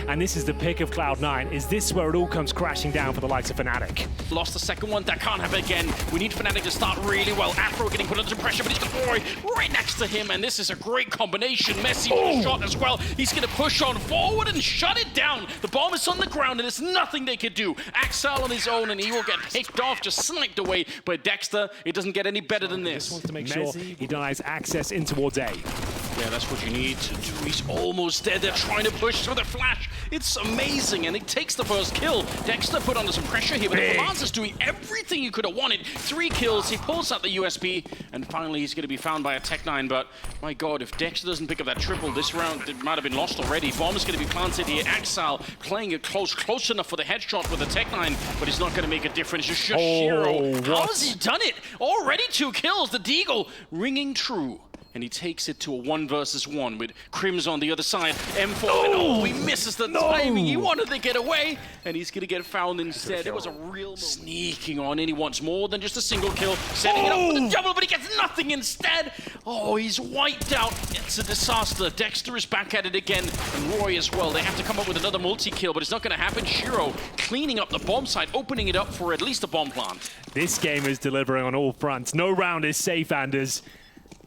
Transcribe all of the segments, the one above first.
and this is the pick of Cloud9. Is this where it all comes crashing down for the likes of Fnatic? Lost the second one, that can't happen again. We need Fnatic to start really well. Afro getting put under some pressure, but he's got Roy right next to him, and this is a great combination. Messi with a shot as well. He's going to push on forward and shut it down. The bomb is on the ground, and there's nothing they could do. Axel on his own, and he will get picked off, just sniped away by Dexter. It doesn't get any better than this. Just wants to make sure he denies access in towards A. Yeah, that's what you need to do. He's almost dead. They're trying to push through the flash. It's amazing, and it takes the first kill. Dexter put under some pressure here, but Lance is doing everything you could have wanted. 3 kills, he pulls out the USP, and finally he's going to be found by a Tech9. But my God, if Dexter doesn't pick up that triple, this round it might have been lost already. Bomb is going to be planted here. Axel playing it close enough for the headshot with the Tech9, but it's not going to make a difference. It's just Shiro. How has he done it? Already 2 kills. The Deagle ringing true. And he takes it to a 1 versus 1 with Crims on the other side. M4, and he misses the timing. He wanted to get away, and he's going to get found instead. It was a real sneaking on in. He wants more than just a single kill, setting it up for the double, but he gets nothing instead. Oh, he's wiped out. It's a disaster. Dexter is back at it again, and Roy as well. They have to come up with another multi-kill, but it's not going to happen. Shiro cleaning up the bomb site, opening it up for at least a bomb plant. This game is delivering on all fronts. No round is safe, Anders.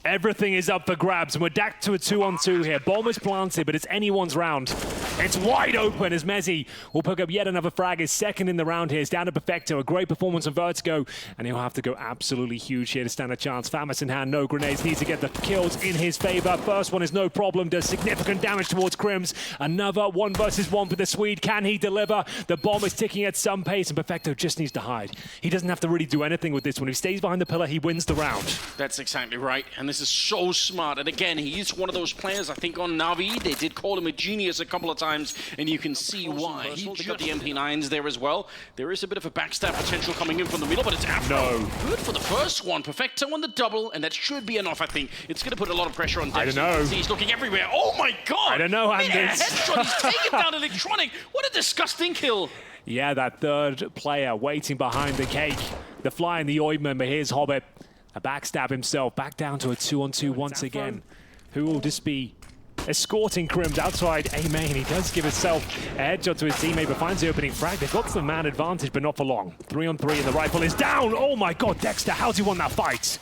Everything is up for grabs, and we're back to a 2-on-2 here. Bomb is planted, but it's anyone's round. It's wide open as Mezzi will pick up yet another frag. His second in the round here. It's down to Perfecto. A great performance on Vertigo, and he'll have to go absolutely huge here to stand a chance. Famas in hand, no grenades. Needs to get the kills in his favor. First one is no problem. Does significant damage towards Crims. Another 1 versus 1 for the Swede. Can he deliver? The bomb is ticking at some pace, and Perfecto just needs to hide. He doesn't have to really do anything with this one. If he stays behind the pillar, he wins the round. That's exactly right, and this is so smart. And again, he's one of those players, I think on Navi, they did call him a genius a couple of times, and you can see why. He got the MP9s there as well. There is a bit of a backstab potential coming in from the middle, but it's Afro. Good for the first one. Perfecto on the double, and that should be enough, I think. It's going to put a lot of pressure on Dexter. I don't know. He's looking everywhere. Oh my God! I don't know, Anders. Headshot, he's taken down Electronic. What a disgusting kill. Yeah, that third player waiting behind the cake. The fly in the ointment, but here's Hobbit. A backstab himself, back down to a 2-on-2 once again. Who will just be escorting Crims outside A main. He does give himself a headshot to his teammate, but finds the opening frag. They've got the man advantage, but not for long. 3-on-3, and the rifle is down. Oh my God, Dexter, how's he won that fight?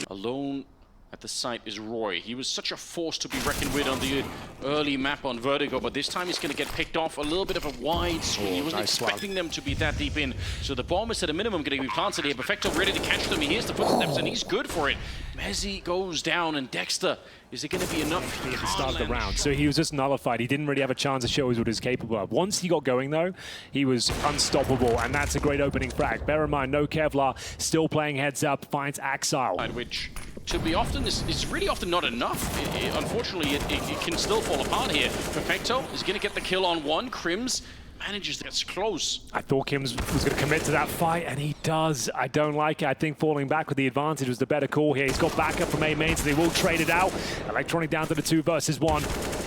Alone at the site is Roy. He was such a force to be reckoned with on the early map on Vertigo, but this time he's going to get picked off. A little bit of a wide swing. He wasn't expecting them to be that deep in. So the bomb is at a minimum going to be planted here. Perfecto ready to catch them. He hears the footsteps, and he's good for it. Mezzi goes down, and Dexter, is it going to be enough? At the start of the round, so he was just nullified. He didn't really have a chance to show us what he's capable of. Once he got going, though, he was unstoppable, and that's a great opening frag. Bear in mind, no Kevlar, still playing heads up, finds Axile. Which, to be often, is really often not enough. Unfortunately, it can still fall apart here. Perfecto is going to get the kill on one. Crims manages to get close. I thought Kims was going to commit to that fight, and he does. I don't like it. I think falling back with the advantage was the better call here. He's got backup from A main, so they will trade it out. Electronic down to the 2 versus 1.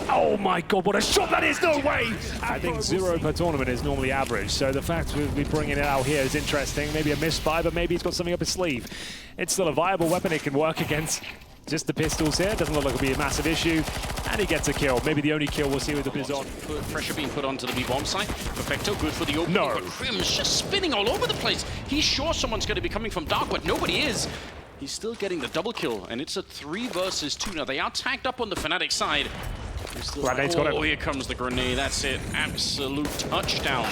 Oh my God, what a shot that is! No way! I think 0 per tournament is normally average, so the fact we'll be bringing it out here is interesting. Maybe a misfire, but maybe he's got something up his sleeve. It's still a viable weapon it can work against. Just the pistols here, doesn't look like it'll be a massive issue. And he gets a kill. Maybe the only kill we'll see with the Bizon. Pressure being put onto the B-bomb site. Perfecto, good for the opening. No. But Crims just spinning all over the place. He's sure someone's going to be coming from dark, but nobody is. He's still getting the double kill, and it's a 3 versus 2. Now, they are tagged up on the Fnatic side. Oh, here comes the grenade. That's it. Absolute touchdown.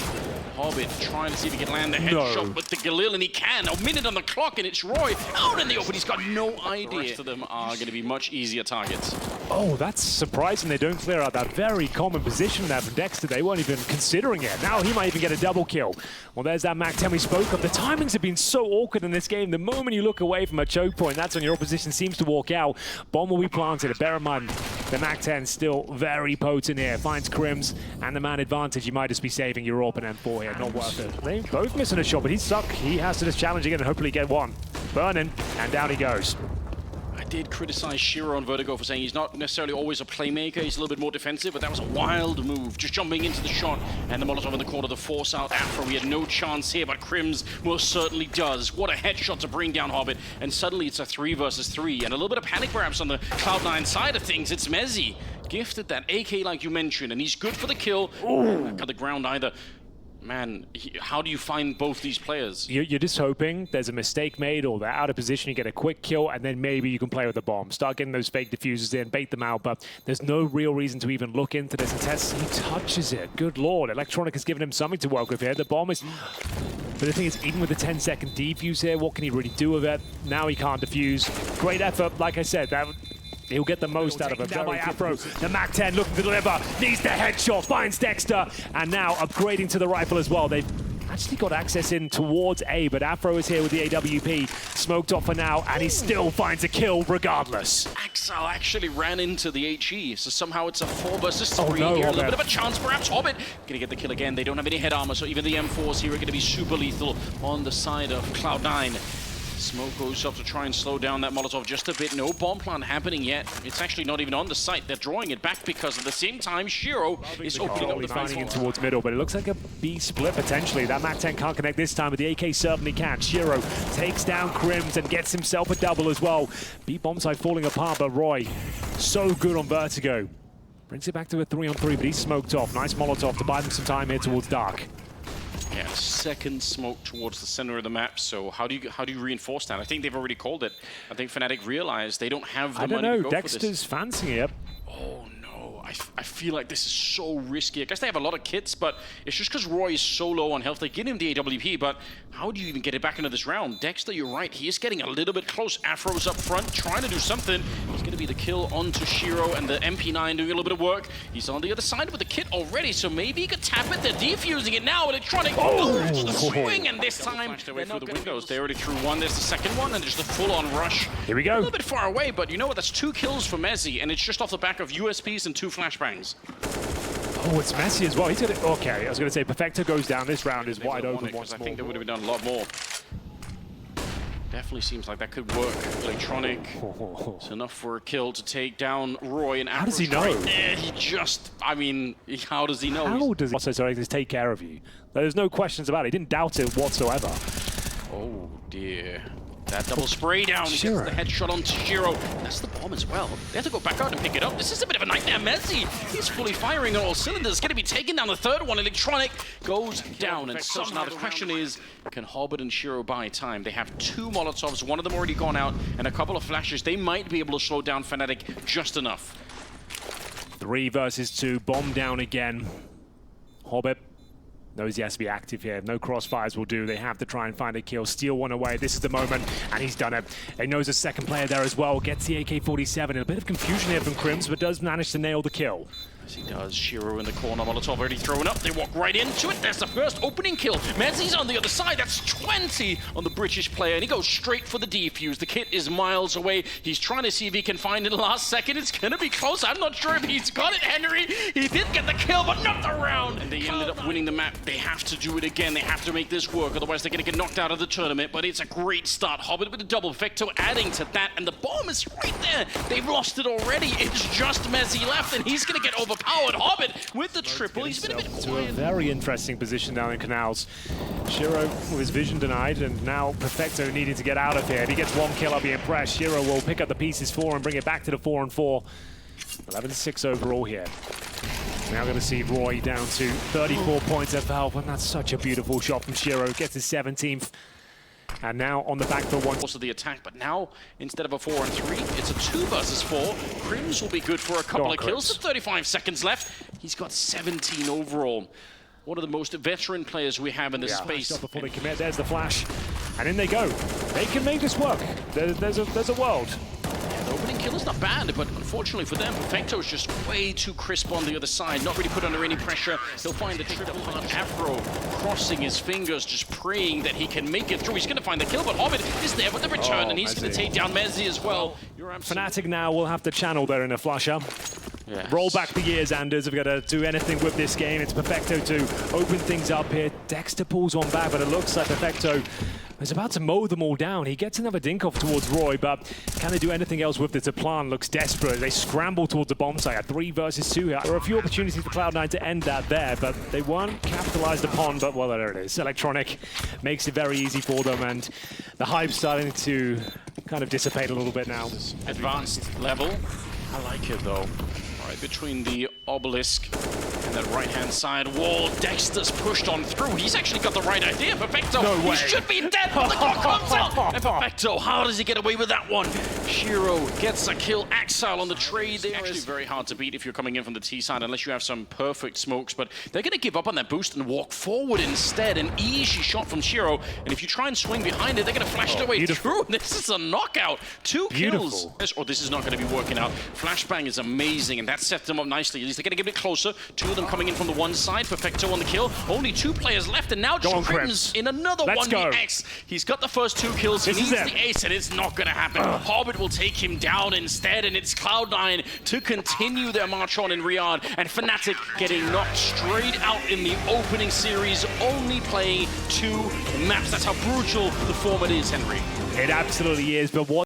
Hobbit trying to see if he can land the headshot with the Galil, and he can. A minute on the clock, and it's Roy out in the open. He's got no idea. The rest of them are going to be much easier targets. Oh, that's surprising they don't clear out that very common position there from Dexter. They weren't even considering it. Now he might even get a double kill. Well, there's that Mac-10 we spoke of. The timings have been so awkward in this game. The moment you look away from a choke point, that's when your opposition seems to walk out. Bomb will be planted. Bear in mind, the Mac-10 still very potent here. Finds Crims and the man advantage. You might just be saving your AWP and M4 here. Not worth it. They both missing a shot, but he's stuck. He has to just challenge again and hopefully get one. Burning, and down he goes. I did criticize Shiro on Vertigo for saying he's not necessarily always a playmaker. He's a little bit more defensive, but that was a wild move. Just jumping into the shot, and the Molotov in the corner to force out Afro. We had no chance here, but Crims most certainly does. What a headshot to bring down Hobbit, and suddenly it's a 3 versus 3, and a little bit of panic perhaps on the Cloud9 side of things. It's Mezzi gifted that AK like you mentioned, and he's good for the kill. Not got the ground either. Man, how do you find both these players? You're just hoping there's a mistake made or they're out of position, you get a quick kill, and then maybe you can play with the bomb. Start getting those fake diffusers in, bait them out, but there's no real reason to even look into this. And Tess, he touches it. Good lord. Electronic has given him something to work with here. The bomb is... But the thing is, even with the 10-second defuse here, what can he really do with it? Now he can't defuse. Great effort, like I said. He'll get the most out of him. Down by Afro, the Mac-10 looking to deliver, needs the headshot, finds Dexter, and now upgrading to the rifle as well. They've actually got access in towards A, but Afro is here with the AWP, smoked off for now, and he still finds a kill regardless. Axel actually ran into the HE, so somehow it's a 4 versus 3 no, here. A Hobbit. little bit of a chance, perhaps. Hobbit gonna get the kill again. They don't have any head armor, so even the M4s here are gonna be super lethal on the side of Cloud9. Smoke goes up to try and slow down that Molotov just a bit. No bomb plant happening yet. It's actually not even on the site. They're drawing it back because at the same time, Shiro is opening up the finding in towards middle, but it looks like a B split potentially. That Mac-10 can't connect this time, but the AK certainly can. Shiro takes down Crims and gets himself a double as well. B bomb side falling apart, but Roy, so good on Vertigo. Brings it back to a 3-on-3, but he's smoked off. Nice Molotov to buy them some time here towards Dark. Yeah, second smoke towards the center of the map. So how do you reinforce that? I think they've already called it. I think Fnatic realized they don't have the money to go for this. Dexter's fancying it. Oh no, I feel like this is so risky. I guess they have a lot of kits, but it's just because Roy is so low on health. They give him the AWP, but how do you even get it back into this round? Dexter, you're right, he is getting a little bit close. Afro's up front, trying to do something. He's going to be the kill onto Shiro, and the MP9 doing a little bit of work. He's on the other side with the kit already, so maybe he could tap it. They're defusing it now. Electronic goes the swing, and this time they're away through the windows. They already threw one. There's the second one, and just a full-on rush. Here we go. A little bit far away, but you know what? That's 2 kills for Mezzi, and it's just off the back of USPs and 2 flashbangs. Oh, it's Messi as well. He's gonna... Okay, I was going to say, Perfecto goes down. This round is wide open once more. I think they would have done a lot more. Definitely seems like that could work. Electronic. It's enough for a kill to take down Roy. And how does he know? He just... I mean, how does he know? How does he... Also, sorry, just take care of you. There's no questions about it. He didn't doubt it whatsoever. Oh, dear. That double spray down, he Shiro. gets the headshot onto Shiro. That's the bomb as well. They have to go back out and pick it up. This is a bit of a nightmare. Messi, he's fully firing on all cylinders. Going to be taking down the third one. Electronic goes down. And so now the question is, can Hobbit and Shiro buy time? They have 2 Molotovs, one of them already gone out, and a couple of flashes. They might be able to slow down Fnatic just enough. 3 versus 2, bomb down again. Hobbit knows he has to be active here. No crossfires will do. They have to try and find a kill. Steal one away. This is the moment, and he's done it. He knows a second player there as well. Gets the AK-47. A bit of confusion here from Crims, but does manage to nail the kill. As he does, Shiro in the corner, Molotov already thrown up. They walk right into it. There's the first opening kill. Mezzi's on the other side. That's 20 on the British player, and he goes straight for the defuse. The kit is miles away. He's trying to see if he can find it in the last second. It's going to be close. I'm not sure if he's got it, Henry. He did get the kill, but not the round. And they ended up winning the map. They have to do it again. They have to make this work, otherwise they're going to get knocked out of the tournament. But it's a great start. Hobbit with a double. Vector adding to that, and the bomb is right there. They've lost it already. It's just Mezzi left, and he's going to get overpowered. Hobbit with the triple. He's been a bit to a quiet. very interesting position down in Canals. Shiro with his vision denied, and now Perfecto needing to get out of here. If he gets 1 kill, I'll be impressed. Shiro will pick up the pieces 4 and bring it back to the 4-on-4. 11-6 overall here. Now going to see Roy down to 34 points at Valve, and that's such a beautiful shot from Shiro. Gets his 17th. And now on the back for one. Also the attack, but now instead of a 4-on-3, it's a 2 versus 4. Crims will be good for a couple of kills. So 35 seconds left. He's got 17 overall. One of the most veteran players we have in this space. Before they commit, there's the flash, and in they go. They can make this work. There's a world. Yeah, the opening kill is not bad, but unfortunately for them, Perfecto's just way too crisp on the other side. Not really put under any pressure. He'll find the triple punch. Afro crossing his fingers, just praying that he can make it through. He's going to find the kill, but Hobbit is there with the return, and he's going to take down Mezzi as well. Fnatic now will have to channel their inner flusher. Yes. Roll back the years, Anders. We've got to do anything with this game. It's Perfecto to open things up here. Dexter pulls one back, but it looks like Perfecto is about to mow them all down. He gets another dink off towards Roy, but can they do anything else with this? The plan looks desperate. They scramble towards the bomb site. 3 versus 2 here. There are a few opportunities for Cloud9 to end that there, but they weren't capitalized upon. But, well, there it is. Electronic makes it very easy for them, and the hype's starting to kind of dissipate a little bit now. Advanced level. I like it, though. Right between the obelisk and that right-hand side wall. Dexter's pushed on through. He's actually got the right idea. Perfecto, No way. he should be dead, but the clock comes out. And Perfecto, how does he get away with that one? Shiro gets a kill. Axile on the trade there. Actually very hard to beat if you're coming in from the T side, unless you have some perfect smokes, but they're going to give up on that boost and walk forward instead. An easy shot from Shiro, and if you try and swing behind it, they're going to flash their way through. This is a knockout. 2 kills. This is not going to be working out. Flashbang is amazing, and that sets them up nicely. At least they're going to get a bit closer. 2 of them coming in from the one side. Perfecto on the kill. Only 2 players left, and now just Critten's in another 1vx. He's got the first 2 kills. He needs the ace, and it's not going to happen. Hobbit will take him down instead, and it's Cloud9 to continue their march on in Riyadh, and Fnatic getting knocked straight out in the opening series, only playing 2 maps. That's how brutal the format is, Henry. It absolutely is, but what